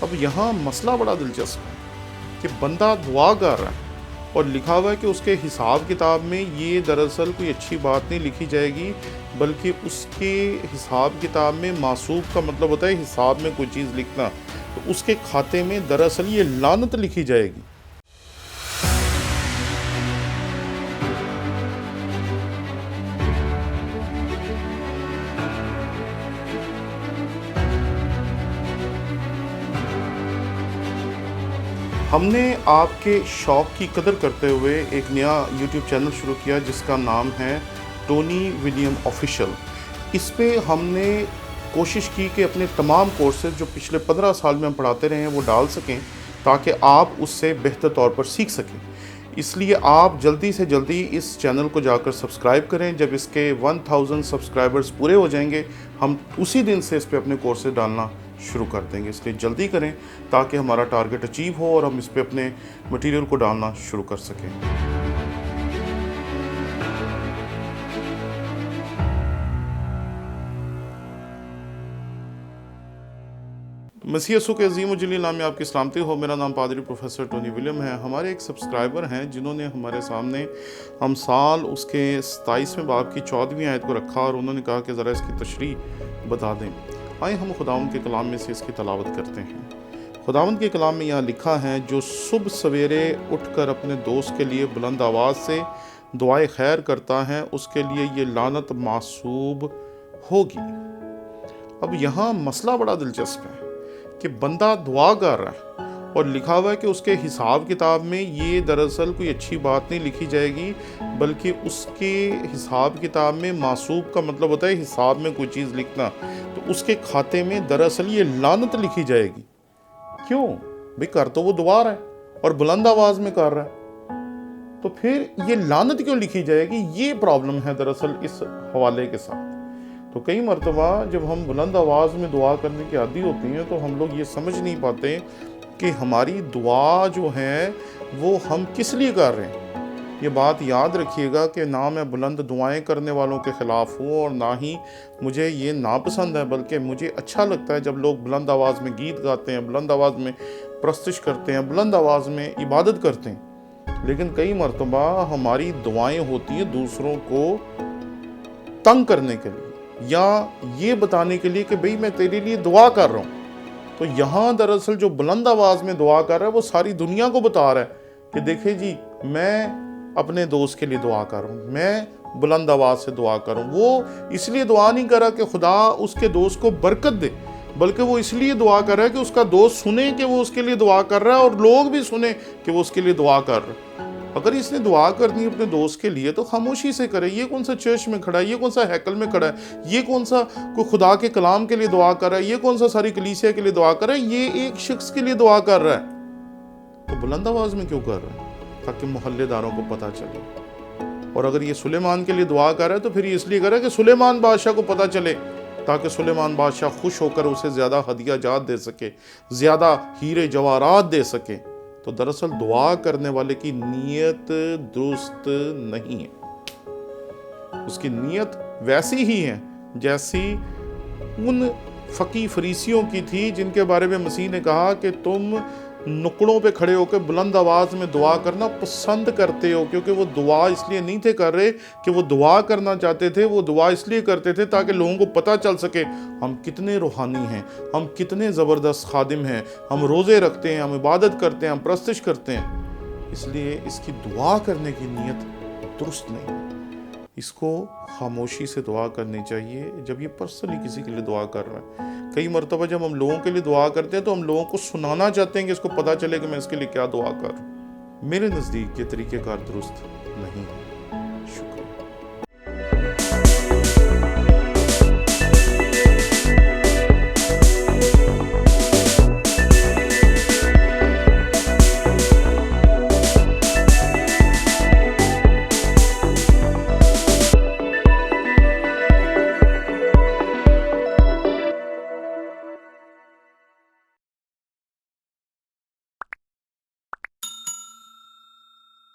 अब यहाँ मसला बड़ा दिलचस्प है कि बंदा दुआ कर रहा है और लिखा हुआ है कि उसके हिसाब किताब में ये दरअसल कोई अच्छी बात नहीं लिखी जाएगी, बल्कि उसके हिसाब किताब में मासूब का मतलब होता है हिसाब में कोई चीज़ लिखना, तो उसके खाते में दरअसल ये लानत लिखी जाएगी। हमने आपके शौक़ की कदर करते हुए एक नया YouTube चैनल शुरू किया जिसका नाम है टोनी विलियम ऑफिशियल। इस पे हमने कोशिश की कि अपने तमाम कोर्सेज जो पिछले 15 साल में हम पढ़ाते रहे हैं वो डाल सकें ताकि आप उससे बेहतर तौर पर सीख सकें। इसलिए आप जल्दी से जल्दी इस चैनल को जाकर सब्सक्राइब करें। जब इसके 1000 सब्सक्राइबर्स पूरे हो जाएंगे हम उसी दिन से इस पे अपने कोर्सेज डालना शुरू कर देंगे। इसलिए जल्दी करें ताकि हमारा टारगेट अचीव हो और हम इस पे अपने मटेरियल को डालना शुरू कर सकें। मसीह यसू के अज़ीम व जलील नाम में आपकी सलामती हो। मेरा नाम पादरी प्रोफेसर टोनी विलियम है। हमारे एक सब्सक्राइबर हैं जिन्होंने हमारे सामने हम साल उसके 27वें बाब की 14वीं आयत को रखा और उन्होंने कहा कि ज़रा इसकी तशरीह बता दें। आए हम खुदावंद के कलाम में से इसकी तलावत करते हैं। खुदावंद के कलाम में यहाँ लिखा है, जो सुबह सवेरे उठकर अपने दोस्त के लिए बुलंद आवाज़ से दुआए खैर करता है उसके लिए ये लानत मासूब होगी। अब यहाँ मसला बड़ा दिलचस्प है कि बंदा दुआ कर रहा है और लिखा हुआ है कि उसके हिसाब किताब में ये दरअसल कोई अच्छी बात नहीं लिखी जाएगी, बल्कि उसके हिसाब किताब में मासूब का मतलब होता है हिसाब में कोई चीज़ लिखना, तो उसके खाते में दरअसल ये लानत लिखी जाएगी। क्यों भाई, कर तो वो दुआ रहा है और बुलंद आवाज़ में कर रहा है, तो फिर ये लानत क्यों लिखी जाएगी? ये प्रॉब्लम है दरअसल इस हवाले के साथ। तो कई मरतबा जब हम बुलंद आवाज़ में दुआ करने की आदी होती हैं तो हम लोग ये समझ नहीं पाते कि हमारी दुआ जो है वो हम किस लिए कर रहे हैं। ये बात याद रखिएगा कि ना मैं बुलंद दुआएं करने वालों के ख़िलाफ़ हूँ और ना ही मुझे ये नापसंद है, बल्कि मुझे अच्छा लगता है जब लोग बुलंद आवाज़ में गीत गाते हैं, बुलंद आवाज़ में प्रस्तुश करते हैं, बुलंद आवाज़ में इबादत करते हैं। लेकिन कई मरतबा हमारी दुआएं होती हैं दूसरों को तंग करने के लिए या ये बताने के लिए कि भाई मैं तेरे लिए दुआ कर रहा हूँ। तो यहाँ दरअसल जो बुलंद आवाज़ में दुआ कर रहा है वो सारी दुनिया को बता रहा है कि देखिए जी, मैं अपने दोस्त के लिए दुआ कर रहा हूँ, मैं बुलंद आवाज़ से दुआ कर रहा हूँ। वो इसलिए दुआ नहीं कर रहा कि खुदा उसके दोस्त को बरकत दे, बल्कि वो इसलिए दुआ कर रहा है कि उसका दोस्त सुने कि वो उसके लिए दुआ कर रहा है और लोग भी सुने कि वो उसके लिए दुआ कर रहा है। अगर इसने दुआ करनी है अपने दोस्त के लिए तो खामोशी से करे। ये कौन सा चर्च में खड़ा है, ये कौन सा हैकल में खड़ा है, ये कौन सा कोई खुदा के कलाम के लिए दुआ कर रहा है, ये कौन सा सारी कलीसिया के लिए दुआ कर रहा है, ये एक शख्स के लिए दुआ कर रहा है। तो बुलंद आवाज में क्यों कर रहा है? ताकि मोहल्लेदारों को पता चले। और अगर ये सुलेमान के लिए दुआ कर रहा है तो फिर ये इसलिए कर रहा है कि सुलेमान बादशाह को पता चले, ताकि सुलेमान बादशाह खुश होकर उसे ज़्यादा हदिया जात दे सके, ज़्यादा हीरे जवाहरात दे सके। तो दरअसल दुआ करने वाले की नीयत दुरुस्त नहीं है। उसकी नीयत वैसी ही है जैसी उन फकी फरीसियों की थी जिनके बारे में मसीह ने कहा कि तुम नुकड़ों पे खड़े होकर बुलंद आवाज़ में दुआ करना पसंद करते हो, क्योंकि वो दुआ इसलिए नहीं थे कर रहे कि वो दुआ करना चाहते थे, वो दुआ इसलिए करते थे ताकि लोगों को पता चल सके हम कितने रूहानी हैं, हम कितने ज़बरदस्त खादिम हैं, हम रोज़े रखते हैं, हम इबादत करते हैं, हम प्रस्तुश करते हैं। इसलिए इसकी दुआ करने की नीयत दुरुस्त नहीं है। इसको खामोशी से दुआ करनी चाहिए जब ये पर्सनली किसी के लिए दुआ कर रहा है। कई मरतबा जब हम लोगों के लिए दुआ करते हैं तो हम लोगों को सुनाना चाहते हैं कि इसको पता चले कि मैं इसके लिए क्या दुआ कर रहा हूँ। मेरे नज़दीक ये तरीक़ेकार दुरुस्त नहीं है।